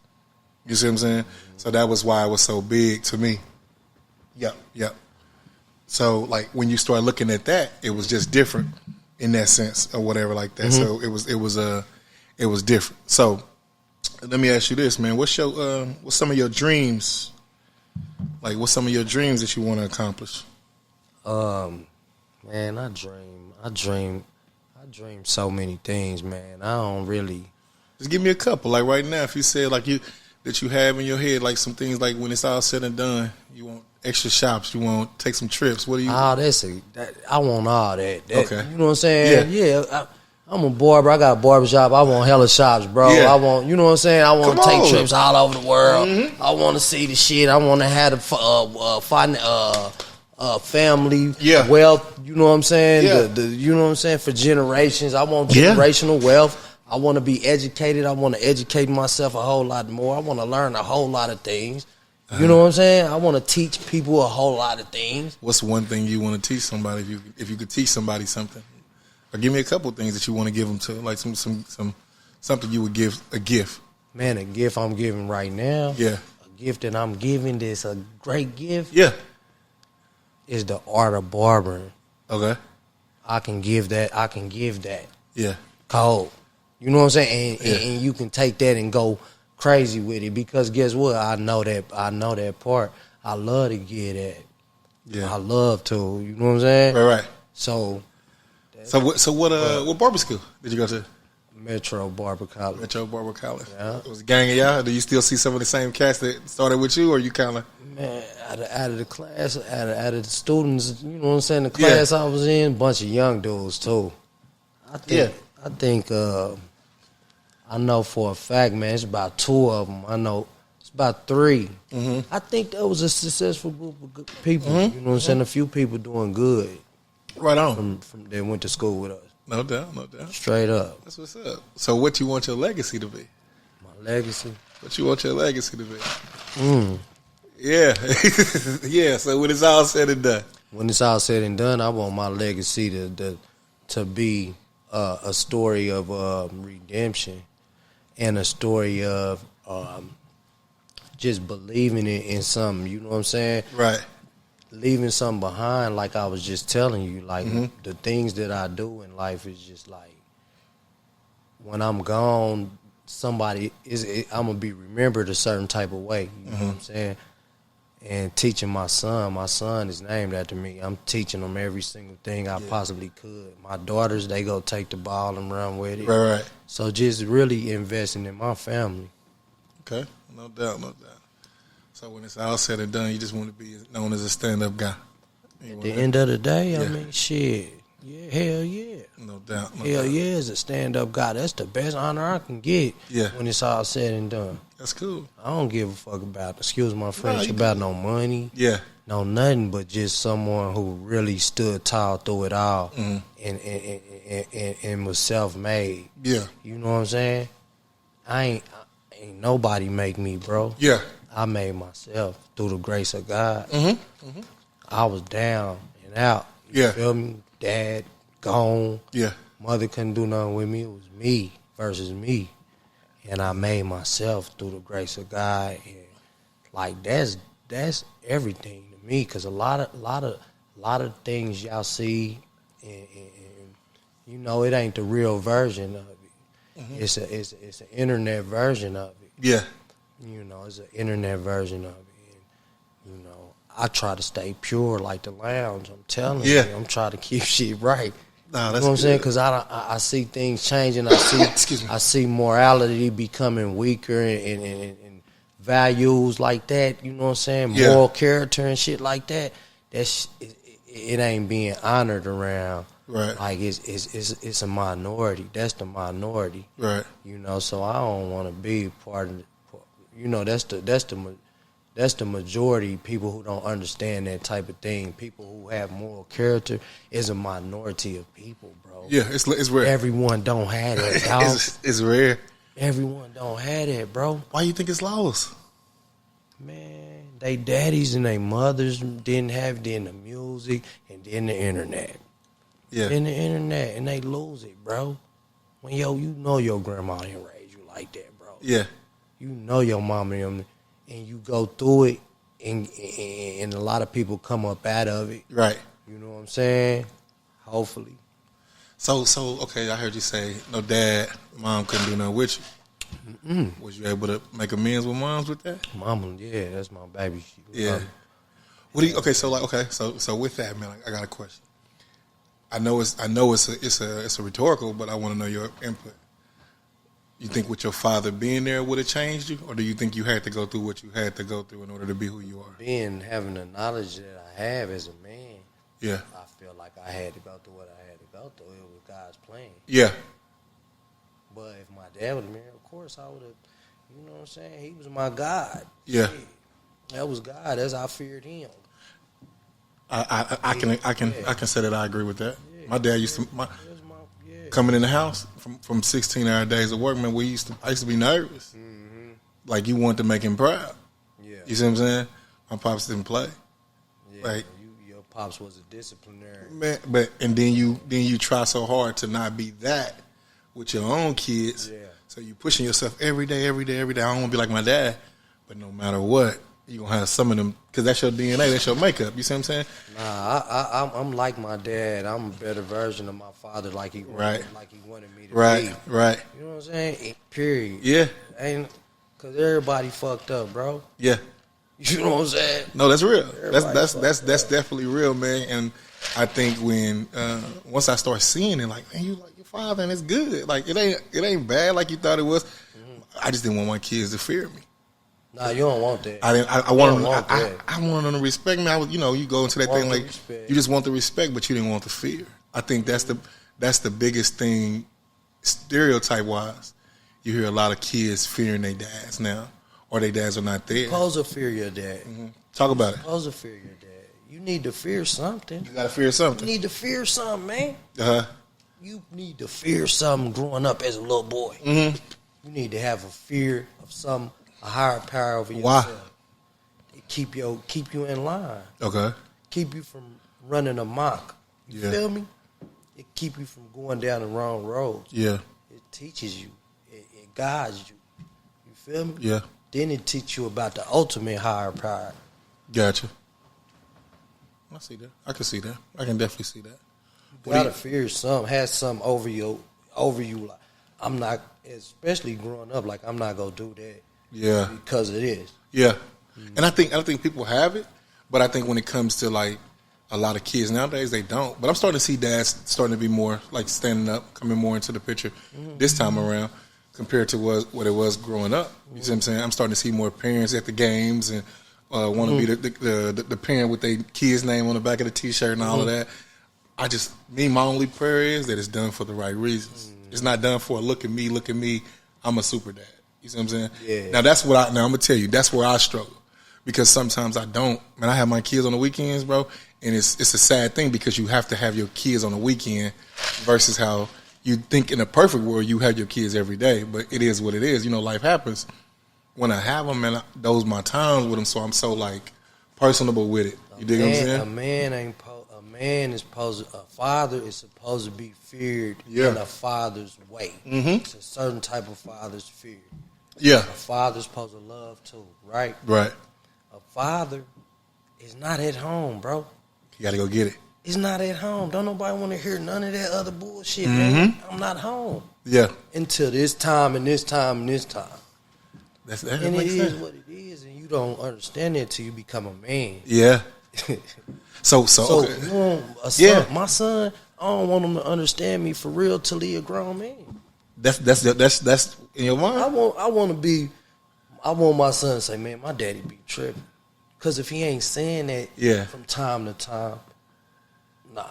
You see what I'm saying? Mm-hmm. So that was why it was so big to me. Yep. So like when you start looking at that, it was just different. In that sense or whatever like that. Mm-hmm. So it was different. So let me ask you this, man. What's some of your dreams? Like what's some of your dreams that you want to accomplish? Man, I dream so many things, man. I don't really just give me a couple. Like right now, if you said like that you have in your head like some things like when it's all said and done, you want extra shops, you want to take some trips. What do you? I want all that. Okay. You know what I'm saying? Yeah. I'm a barber. I got a barbershop. I want hella shops, bro. Yeah. I want, you know what I'm saying? I want to take trips all over the world. Mm-hmm. I want to see the shit. I want to have family wealth. You know what I'm saying? Yeah. You know what I'm saying? For generations. I want generational wealth. I want to be educated. I want to educate myself a whole lot more. I want to learn a whole lot of things. You know what I'm saying? I want to teach people a whole lot of things. What's one thing you want to teach somebody if you could teach somebody something? Or give me a couple of things that you want to give them to, like some something you would give a gift. Man, a gift I'm giving right now. Yeah. A gift that I'm giving that's a great gift. Yeah. Is the art of barbering. Okay. I can give that. Yeah. Cold. You know what I'm saying? And you can take that and go crazy with it because guess what? I know that part. I love to get that. Yeah. I love to. You know what I'm saying? Right. So what barber school did you go to? Metro Barber College. Yeah. It was a gang of y'all. Do you still see some of the same cats that started with you, or you kind of? Man, out of the class, out of the students, you know what I'm saying? The class I was in, bunch of young dudes too. I think. I know for a fact, man, it's about 2 of them. I know it's about 3. Mm-hmm. I think that was a successful group of good people. Mm-hmm. You know what I'm saying? A few people doing good. Right on. From they went to school with us. No doubt. Straight up. That's what's up. So what you want your legacy to be? My legacy? What you want your legacy to be? Yeah. Yeah, so when it's all said and done. When it's all said and done, I want my legacy to be a story of redemption. And a story of just believing in something, you know what I'm saying? Right. Leaving something behind, like I was just telling you, like the things that I do in life is just like, when I'm gone, I'm going to be remembered a certain type of way, you know what I'm saying? and teaching my son. My son is named after me. I'm teaching him every single thing I possibly could. My daughters, they go take the ball and run with it. Right. So just really investing in my family. Okay, no doubt. So when it's all said and done, you just want to be known as a stand-up guy. At the end of the day, I mean, shit. Yeah, hell yeah. No doubt. Hell yeah, as a stand-up guy, that's the best honor I can get when it's all said and done. That's cool. I don't give a fuck about, excuse my French, about no money. Yeah. No nothing, but just someone who really stood tall through it all and was self-made. Yeah. You know what I'm saying? Ain't nobody make me, bro. Yeah. I made myself through the grace of God. Mm-hmm. I was down and out. You feel me? Dad gone. Yeah. Mother couldn't do nothing with me. It was me versus me. And I made myself through the grace of God. And like that's everything to me. Cause a lot of things y'all see, and you know it ain't the real version of it. Mm-hmm. It's an internet version of it. Yeah. You know, it's an internet version of it. And, you know, I try to stay pure like the lounge. I'm telling you, I'm trying to keep shit right. Nah, that's you know what I'm saying? good. Because I see things changing. I see I see morality becoming weaker and values like that. You know what I'm saying? Moral character and shit like that. It ain't being honored around. Right. Like it's a minority. That's the minority. Right. You know, so I don't want to be part of. You know, that's the majority. People who don't understand that type of thing. People who have moral character is a minority of people, bro. Yeah, it's rare. Everyone don't have that, dog. It's rare. Everyone don't have that, bro. Why you think it's lost? Man, they daddies and they mothers didn't have it, then the music and then the internet. Yeah. Then the internet, and they lose it, bro. When you know your grandma didn't raise you like that, bro. Yeah. You know your mama and you go through it, and a lot of people come up out of it. Right. You know what I'm saying? Hopefully. So okay, I heard you say no dad, mom couldn't do nothing with you. Mm-mm. Was you able to make amends with moms with that? Mama, yeah, that's my baby. Yeah. What do you? Okay, so with that, man, I got a question. I know it's a rhetorical, but I want to know your input. You think with your father being there would have changed you, or do you think you had to go through what you had to go through in order to be who you are? Having the knowledge that I have as a man, yeah, I feel like I had to go through what I had to go through. It was God's plan. Yeah. But if my dad would have been here, of course I would have. You know what I'm saying? He was my God. Yeah. Shit. That was God. That's I feared him. I can say that I agree with that. Yeah. My dad used to coming in the house from 16-hour days of work, man. I used to be nervous. Mm-hmm. Like you wanted to make him proud. Yeah. You see what I'm saying? My pops didn't play. Yeah. Like your pops was a disciplinarian. Man, but then you try so hard to not be that with your own kids. Yeah. So you pushing yourself every day. I don't want to be like my dad, but no matter what, you gonna have some of them because that's your DNA, that's your makeup. You see what I'm saying? Nah, I'm like my dad. I'm a better version of my father, like he wanted me to be. Right. You know what I'm saying? Period. Yeah. Ain't because everybody fucked up, bro. Yeah. You know what I'm saying? No, that's real. That's definitely real, man. And I think when once I start seeing it, like, man, you like your father, and it's good. Like it ain't bad like you thought it was. Mm-hmm. I just didn't want my kids to fear me. Nah, you don't want that. I want them to respect me. You go into that thing like you just want the respect, but you didn't want the fear. I think that's the biggest thing, stereotype wise. You hear a lot of kids fearing their dads now, or their dads are not there. Supposed to fear your dad. Mm-hmm. Talk about it. Supposed to fear your dad. You need to fear something. You gotta fear something. You need to fear something, man. You need to fear something growing up as a little boy. Mm-hmm. You need to have a fear of something. A higher power over yourself. Why? Keep you in line. Okay. Keep you from running amok. You feel me? It keep you from going down the wrong road. Yeah. It teaches you. It guides you. You feel me? Yeah. Then it teaches you about the ultimate higher power. Gotcha. I see that. I can see that. I can definitely see that. You gotta fear something. Have something over you. Like I'm not, especially growing up. Like I'm not gonna do that. Yeah. Because it is. Yeah. And I think people have it, but I think when it comes to like a lot of kids nowadays, they don't. But I'm starting to see dads starting to be more like standing up, coming more into the picture this time around compared to what it was growing up. You see what I'm saying? I'm starting to see more parents at the games and want to be the parent with their kid's name on the back of the T-shirt and all of that. My only prayer is that it's done for the right reasons. It's not done for a look at me, I'm a super dad. You see what I'm saying? Yeah. Now I'm gonna tell you, that's where I struggle. Because sometimes I don't. Man, I have my kids on the weekends, bro, and it's a sad thing because you have to have your kids on the weekend versus how you think in a perfect world you have your kids every day. But it is what it is. You know, life happens. When I have them, man, those my times with them, so I'm so like personable with it. You dig what I'm saying? A father is supposed to be feared Yeah. in a father's way. It's a certain type of father's fear. Yeah. A father's supposed to love too, right? Right. A father is not at home, bro. You got to go get it. He's not at home. Don't nobody want to hear none of that other bullshit, man. I'm not home. Yeah. Until this time and this time and this time. That And it makes is sense. what it is, and you don't understand it till you become a man. Yeah. So okay. you want a son, Yeah. my son, I don't want him to understand me for real till he a grown man. That's in your mind? I want my son to say, man, my daddy be tripping. Because if he ain't saying that from time to time, nah,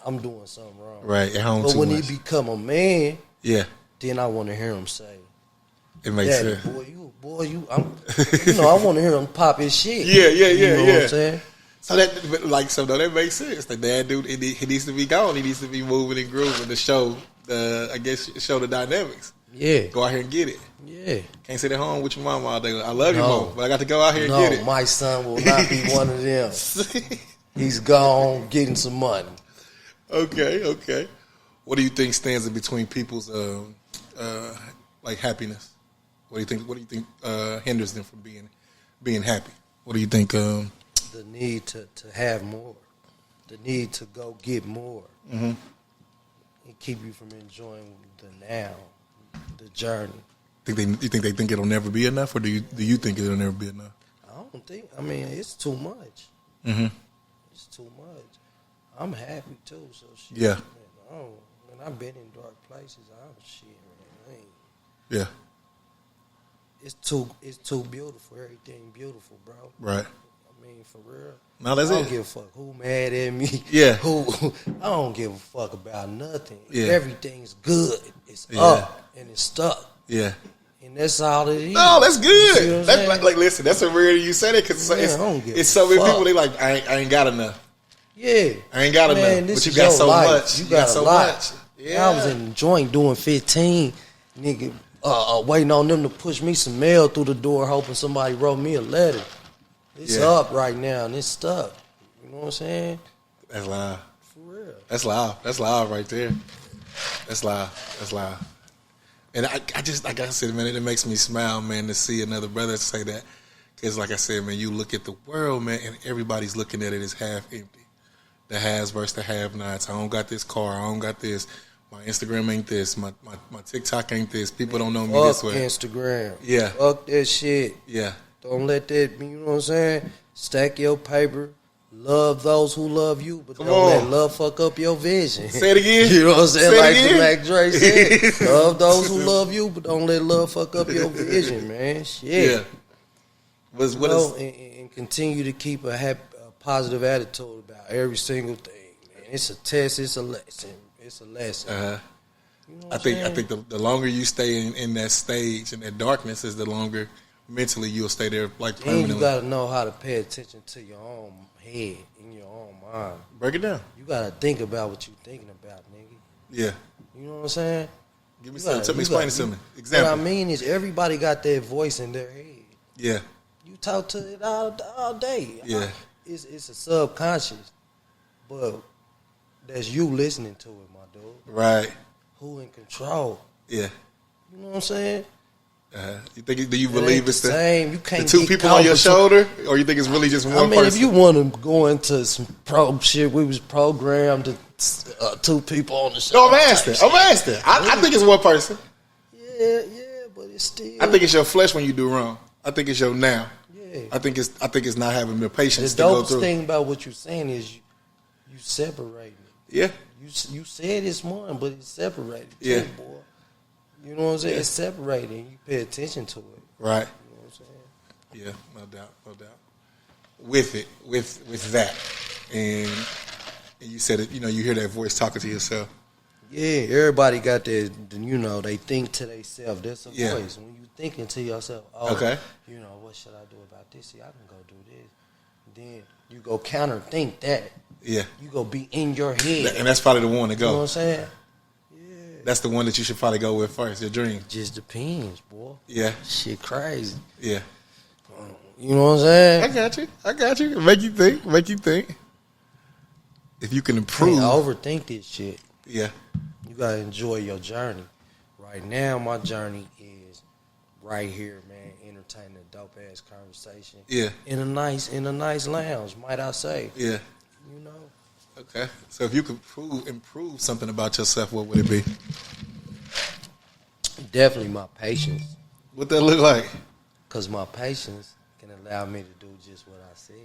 I'm doing something wrong. Right, at home But too when much. he become a man, Yeah. then I want to hear him say, It makes Daddy, sense. I want to hear him pop his shit. Yeah. You know what I'm saying? So that makes sense. The dad dude, he needs to be gone. He needs to be moving and grooving to show the dynamics. Yeah. Go out here and get it. Yeah. Can't sit at home with your mom all day. I love you, mom, but I got to go out here and get it. No, my son will not be one of them. He's gone getting some money. Okay. What do you think stands in between people's like happiness? What do you think hinders them from being happy? What do you think? The need to have more. The need to go get more. Mm-hmm. It keep you from enjoying the now, the journey. You think they think it'll never be enough, or do you think it'll never be enough? I mean, it's too much. Mm-hmm. It's too much. I'm happy too, so shit. Yeah. Man, I've been in dark places. Man. Yeah. It's too beautiful. Everything beautiful, bro. Right. I mean, for real. No, that's I don't it. give a fuck who mad at me. Yeah. I don't give a fuck about nothing. Yeah. Everything's good. It's Yeah. up and it's stuck. Yeah. And that's all it is. No, that's You see good. what I'm That's saying? like listen, that's a rare you said it because I don't give it's a so many fuck. people they like I ain't got enough. Yeah. I ain't got Man, enough. this But you is got your so life. much. You got so a lot. much. Yeah. I was in the joint doing 15, nigga, waiting on them to push me some mail through the door, hoping somebody wrote me a letter. It's Yeah. up right now and it's stuck. You know what I'm saying? That's live. For real. That's live. That's live right there. That's live. And I just, like I said, man, it makes me smile, man, to see another brother say that. Because, like I said, man, you look at the world, man, and everybody's looking at it as half empty. The haves versus the have-nots. I don't got this car. I don't got this. My Instagram ain't this. My TikTok ain't this. People don't know me this Fuck way. Instagram. Yeah. Fuck that shit. Yeah. Don't let that be, you know what I'm saying? Stack your paper. Love those who love you, but Come don't on. let love fuck up your vision. Say it again. You know what I'm saying? Say it Like again. the Mac Dre said, love those who love you, but don't let love fuck up your vision, man. Shit. Yeah. What You know, is and continue to keep a positive attitude about every single thing, man. It's a test. It's a lesson. It's a lesson. Uh-huh. You know I what I'm think saying? the longer you stay in that stage and that darkness is the longer mentally you'll stay there like And permanently. you got to know how to pay attention to your own head and your own mind. Break it down. You got to think about what you're thinking about, nigga. Yeah. You know what I'm saying? Give me You some. gotta- Explain it to me. What Example. I mean is everybody got that voice in their head. Yeah. You talk to it all day. Yeah. It's a subconscious, but that's you listening to it, my dude. Right. Who in control? Yeah. You know what I'm saying? You think? Do you It believe ain't it's the same. You can't the two get people on your comfortable. shoulder, or you think it's really just one I mean, person? if you want to go into some shit, we was programmed to two people on the show. No, I'm asking. I think it's one person. Yeah, but it's still. I think it's your flesh when you do wrong. I think it's your now. Yeah, Yeah. I think it's not having the patience The to go dopest through. thing about what you're saying is you separating it. Yeah. You said it's one, but it's separated Yeah. too, boy. You know what I'm saying? It's separated and you pay attention to it. Right. You know what I'm saying? Yeah, no doubt. With that, and you said it. You know, you hear that voice talking to yourself. Yeah, everybody got that, you know, they think to themselves. There's a Yeah. voice. When you thinking to yourself, oh, Okay. you know, what should I do about this? See, I can go do this. Then you go counter think that. Yeah, You go be in your head. and that's probably the one to You know what go. I'm saying? That's the one that you should probably go with first. Your dream. Just depends, boy. Yeah, Shit crazy. yeah. You know what I'm saying? I got you. Make you think. If you can improve. Can't overthink this shit. Yeah, You gotta enjoy your journey. Right now, my journey is right here, man. Entertaining a dope ass conversation. yeah, In a nice lounge, might I say? yeah. You know, Okay. So if you could improve something about yourself, what would it be? definitely my patience, What that look like? cause my patience can allow me to do just what I said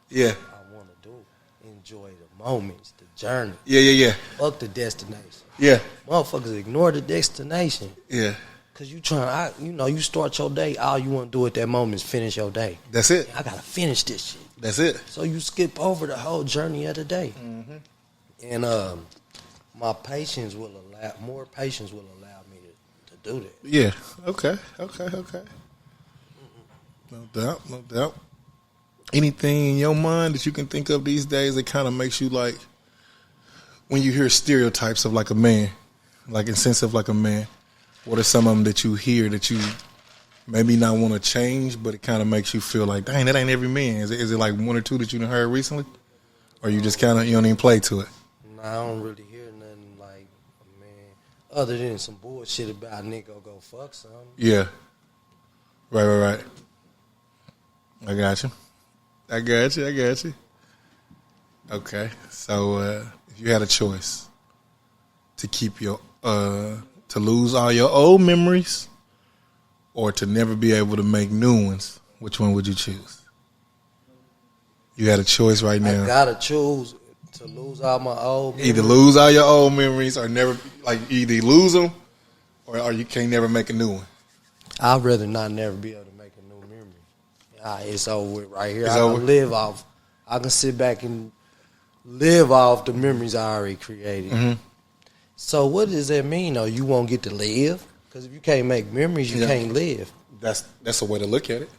Yeah, I want to do. Enjoy the moments, the journey. yeah. Fuck the destination. Yeah, Motherfuckers ignore the destination. yeah. Cause you start your day. All you want to do at that moment is finish your day. That's it. I gotta finish this shit. That's it. So you skip over the whole journey of the day. Mm-hmm. And more patience will allow me to do that. Yeah. Okay. No doubt. Anything in your mind that you can think of these days that kind of makes you like, when you hear stereotypes of like a man, like in sense of like a man, what are some of them that you hear that you maybe not want to change, but it kind of makes you feel like, dang, that ain't every man? Is it like one or two that you done heard recently? Or you just kind of, you don't even play to it? Nah, I don't really hear nothing like, man, other than some bullshit about a nigga go fuck something. Yeah. Right. I got you. Okay. So if you had a choice to keep to lose all your old memories or to never be able to make new ones, which one would you choose? You had a choice right now. I gotta choose to lose all my old memories. Either lose all your old memories or never, like either lose them or you can't never make a new one. I'd rather not never be able to make a new memory. It's over with right here. It's I over? can live off. I can sit back and live off the memories I already created. Mm-hmm. So what does that mean, though? You won't get to live? Because if you can't make memories, you Yeah. can't live. That's a way to look at it.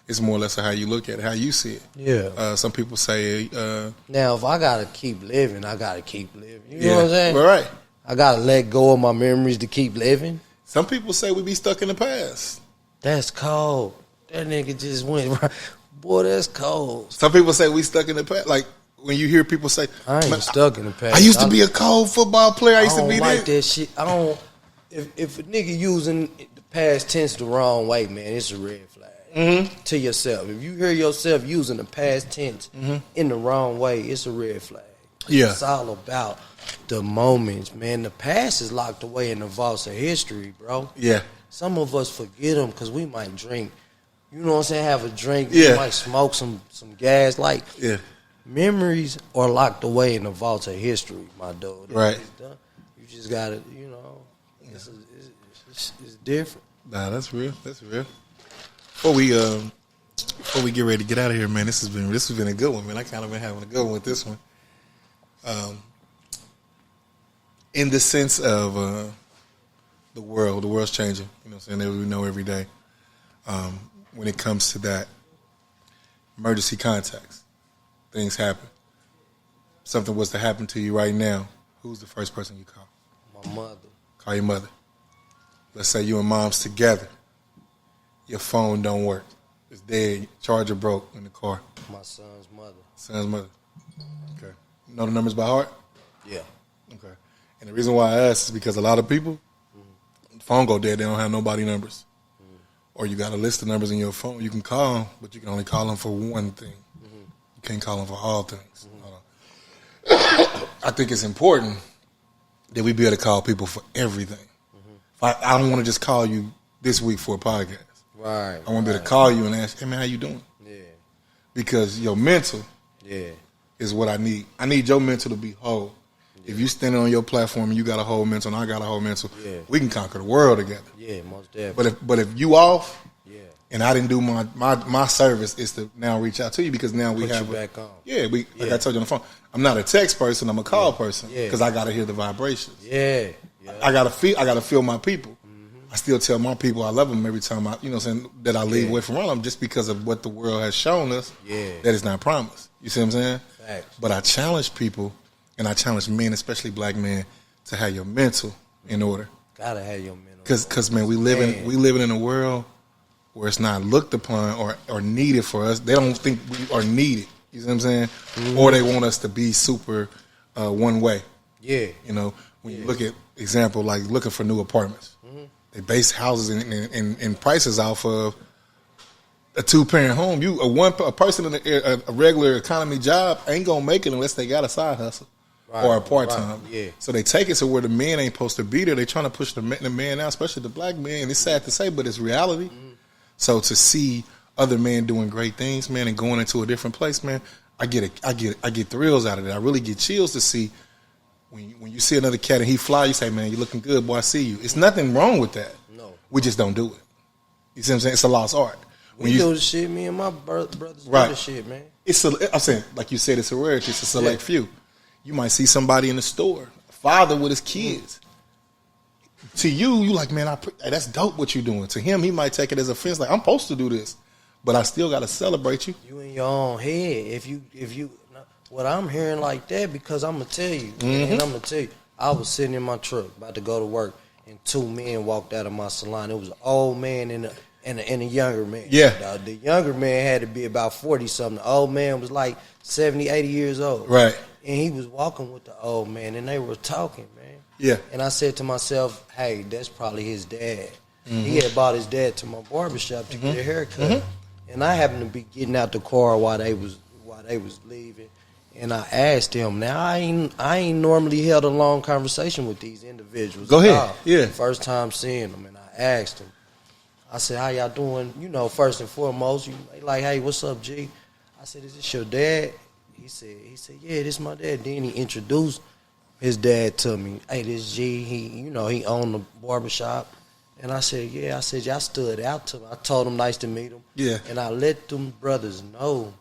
It's more or less how you look at it, how you see it. Yeah. Some people say, Now, if I got to keep living, I got to keep living. You know what I'm saying? Right. I got to let go of my memories to keep living. Some people say we be stuck in the past. That's cold. That nigga just went right. Boy, that's cold. Some people say we stuck in the past. Like when you hear people say, I ain't stuck in the past. I used to be a cold football player. I used to don't be like there. that shit. I don't. If a nigga using the past tense the wrong way, man, it's a red flag to yourself. If you hear yourself using the past tense in the wrong way, it's a red flag. Yeah. It's all about the moments, man. The past is locked away in the vaults of history, bro. Yeah. Some of us forget them because we might drink. You know what I'm saying? Have a drink. Yeah. We might smoke some gas. Like, Yeah. memories are locked away in the vaults of history, my dude. Right. You just got to, it's different. Nah, that's real. Before we get ready to get out of here, man, this has been a good one, man. I kind of been having a good one with this one. In the sense of the world's changing. You know what I'm saying? That we know every day. When it comes to that, emergency contacts, things happen. Something was to happen to you right now. Who's the first person you call? My mother. Call your mother. Let's say you and mom's together. Your phone don't work. It's dead. Charger broke in the car. My son's mother. Son's mother. Okay. Know the numbers by heart? Yeah. Okay. And the reason why I ask is because a lot of people, the phone go dead, they don't have nobody numbers. Or you got a list of numbers in your phone. You can call them, but you can only call them for one thing. You can't call them for all things. I think it's important that we be able to call people for everything. I don't want to just call you this week for a podcast. Right. I want to be able to call you and ask, hey man, how you doing? Yeah. Because your mental Yeah. is what I need. I need your mental to be whole. If you standing on your platform and you got a whole mental and I got a whole mental, we can conquer the world together. Yeah, most definitely. But if you off, and I didn't do my service is to now reach out to you because now we Put have you back on. Yeah, like I told you on the phone. I'm not a text person. I'm a call person because I got to hear the vibrations. Yeah. I gotta feel my people. I still tell my people I love them every time that I leave away from around them just because of what the world has shown us. That is not promised. You see what I'm saying? Facts. But I challenge people, and I challenge men, especially black men, to have your mental in order. Gotta have your mental. Because man, we living in a world where it's not looked upon or needed for us. They don't think we are needed. You see what I'm saying? Or they want us to be super one way. Yeah. You know, when you look at example like looking for new apartments, they base houses and prices off of a 2-parent home. A person in a regular economy job ain't gonna make it unless they got a side hustle or a part time. So they take it to where the men ain't supposed to be there. They trying to push the man out, especially the black man. It's sad to say, but it's reality. So to see other men doing great things, man, and going into a different place, man, I get thrills out of it. I really get chills to see when you see another cat and he fly, you say, man, you looking good, boy, I see you. It's nothing wrong with that. No. We just don't do it. You see what I'm saying? It's a lost art. We do the shit, me and my brothers do the shit, man. I'm saying, like you said, it's a rarity. It's a select few. You might see somebody in the store, a father with his kids. To you like, man, that's dope what you're doing. To him, he might take it as offense, like, I'm supposed to do this, but I still got to celebrate you. You in your own head. If you, what I'm hearing like that, because I'm going to tell you, and I'm going to tell you, I was sitting in my truck about to go to work, and 2 men walked out of my salon. It was an old man and a younger man. Yeah. The younger man had to be about 40-something. The old man was like 70, 80 years old. Right. And he was walking with the old man, and they were talking, man. Yeah. And I said to myself, hey, that's probably his dad. He had bought his dad to my barbershop to get a haircut. And I happened to be getting out the car while they was leaving. And I asked him. Now, I ain't normally held a long conversation with these individuals. Go ahead. Yeah. First time seeing them, and I asked him. I said, how y'all doing? You know, first and foremost, you like, hey, what's up, G? I said, is this your dad? He said, yeah, this my dad. Then he introduced his dad to me. Hey, this G, he owned the barbershop. And I said, yeah. I said, y'all stood out to me. I told him nice to meet him. Yeah. And I let them brothers know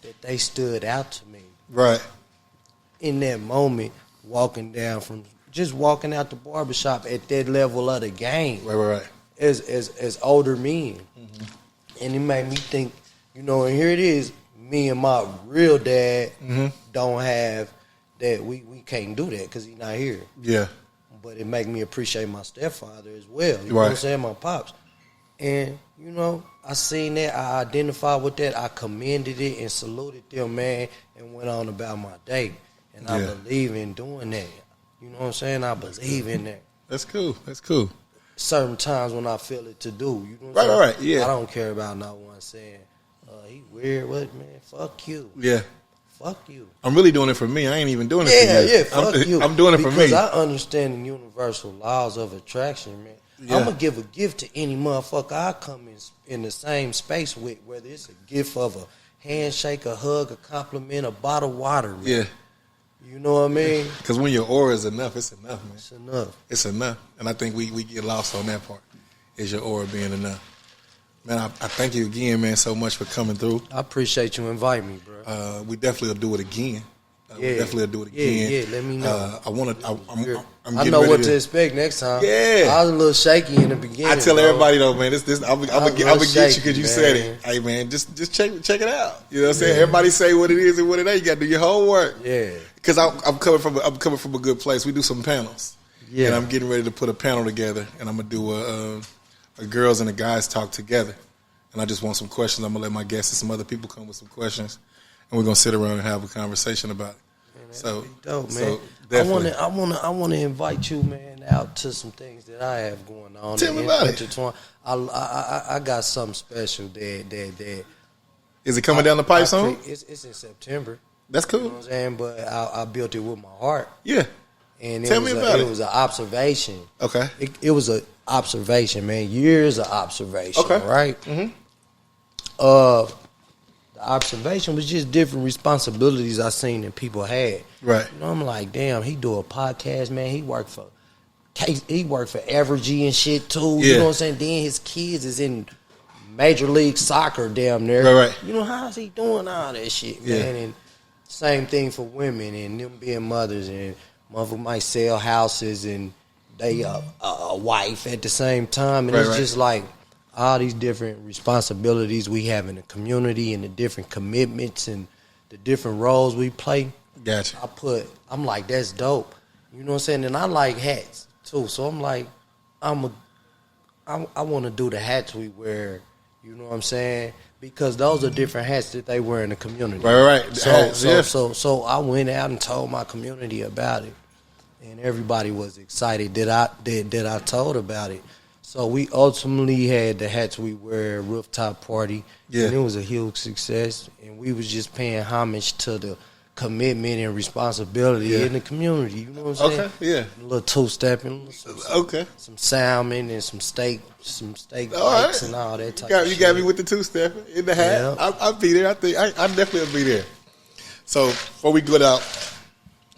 that they stood out to me. Right. In that moment, walking out the barbershop at that level of the game. Right. As older men. And it made me think, and here it is, me and my real dad don't have that. We can't do that because he's not here. Yeah. But it made me appreciate my stepfather as well. You know what I'm saying? My pops. And, I seen that. I identified with that. I commended it and saluted them, man, and went on about my day. And I believe in doing that. You know what I'm saying? I believe in that. That's cool. Certain times when I feel it to do. You know what I'm saying? Right, yeah. I don't care about no one saying, he weird, what, man? Fuck you. Yeah. Fuck you. I'm really doing it for me. I ain't even doing it for you. Yeah, fuck you. I'm doing it for me. Because I understand the universal laws of attraction, man. Yeah. I'm going to give a gift to any motherfucker I come in the same space with, whether it's a gift of a handshake, a hug, a compliment, a bottle of water, man. Yeah. You know what I mean? Because when your aura is enough, it's enough, man. It's enough. It's enough. And I think we get lost on that part, is your aura being enough. Man, I thank you again, man, so much for coming through. I appreciate you inviting me, bro. We definitely will do it again. We definitely will do it again. Yeah, let me know. I'm I know what to expect next time. Yeah. I was a little shaky in the beginning. I tell everybody, though, man, I'm gonna get you because you said it. Man. Hey, man, just check it out. You know what I'm saying? Everybody say what it is and what it ain't. You got to do your homework. Yeah. Because I'm coming from a good place. We do some panels. Yeah. And I'm getting ready to put a panel together, and I'm gonna do a girls and a guys talk together. And I just want some questions. I'm gonna let my guests and some other people come with some questions, and we're gonna sit around and have a conversation about it. Man, so dope, man. So definitely. I want to invite you, man, out to some things that I have going on. Tell me about it. I got something special that. Is it coming down the pipe soon? It's in September. That's cool. You know what I'm saying? But I built it with my heart. Yeah. And Tell me about it. It was an observation. Okay. It was an observation, man. Years of observation, Okay. right? Mm-hmm. The observation was just different responsibilities I seen that people had. Right. You know, I'm like, damn, he do a podcast, man. He worked for Evergy and shit too. Yeah. You know what I'm saying? Then his kids is in Major League Soccer damn near. Right. You know, how's he doing all that shit, Yeah. man? And same thing for women and them being mothers, and motherfuckers might sell houses and they a wife at the same time. And Right, it's right. just like all these different responsibilities we have in the community and the different commitments and the different roles we play. Gotcha. I'm like, that's dope. You know what I'm saying? And I like hats too. So I'm like, I want to do the hats we wear. You know what I'm saying? Because those are different hats that they wear in the community. Right. So I went out and told my community about it, and everybody was excited that I told about it. So we ultimately had the hats we wear rooftop party, and it was a huge success. And we was just paying homage to the commitment and responsibility in the community. You know what I'm saying? Okay, yeah. A little two-stepping. Okay. Some salmon and some steak All bites right. and all that type of shit. You got me with the two-step in the hat. Yeah. I'll be there. I think I definitely will be there. So before we go out,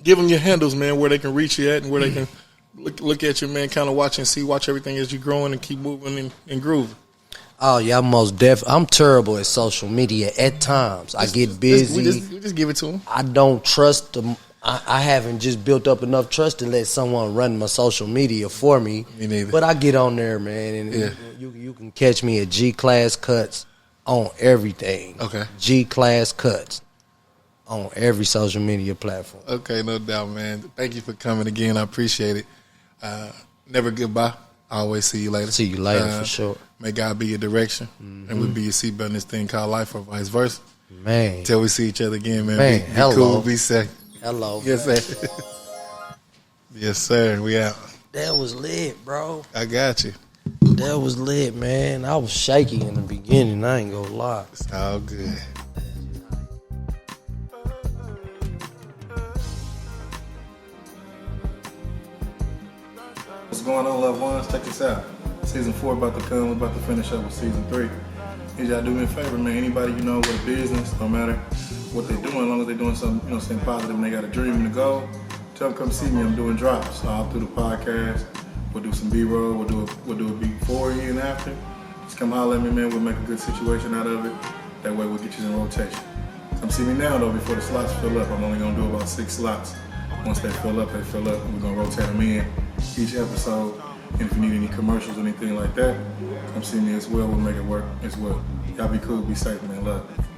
give them your handles, man, where they can reach you at and where they can look at you, man, kind of watch everything as you're growing and keep moving and grooving. Oh yeah, most definitely. I'm terrible at social media at times. I get busy. We just give it to them. I don't trust them. I haven't just built up enough trust to let someone run my social media for me. Me neither. But I get on there, man, and you can catch me at G Class Cuts on everything. Okay. G Class Cuts on every social media platform. Okay, no doubt, man. Thank you for coming again. I appreciate it. Never goodbye. I always see you later. See you later for sure. May God be your direction, and we'll be your seatbelt in this thing called life, or vice versa. Man. Until we see each other again, man. Man, be hello. cool, be safe. Hello. Yes, sir. Yes, sir. We out. That was lit, bro. I got you. That was lit, man. I was shaky in the beginning. I ain't gonna lie. It's all good. What's going on, loved ones? Check this out. Season 4 about to come. We're about to finish up with season 3. Need y'all do me a favor, man. Anybody you know with a business, no matter what they're doing, as long as they're doing something, something positive and they got a dream and a goal, tell them come see me. I'm doing drops all through the podcast. We'll do some B-roll. We'll do a before and after. Just come holler at me, man. We'll make a good situation out of it. That way we'll get you in rotation. Come see me now, though, before the slots fill up. I'm only going to do about 6 slots. Once they fill up, and we're going to rotate them in each episode. And if you need any commercials or anything like that, come see me as well. We'll make it work as well. Y'all be cool. Be safe, man. Love.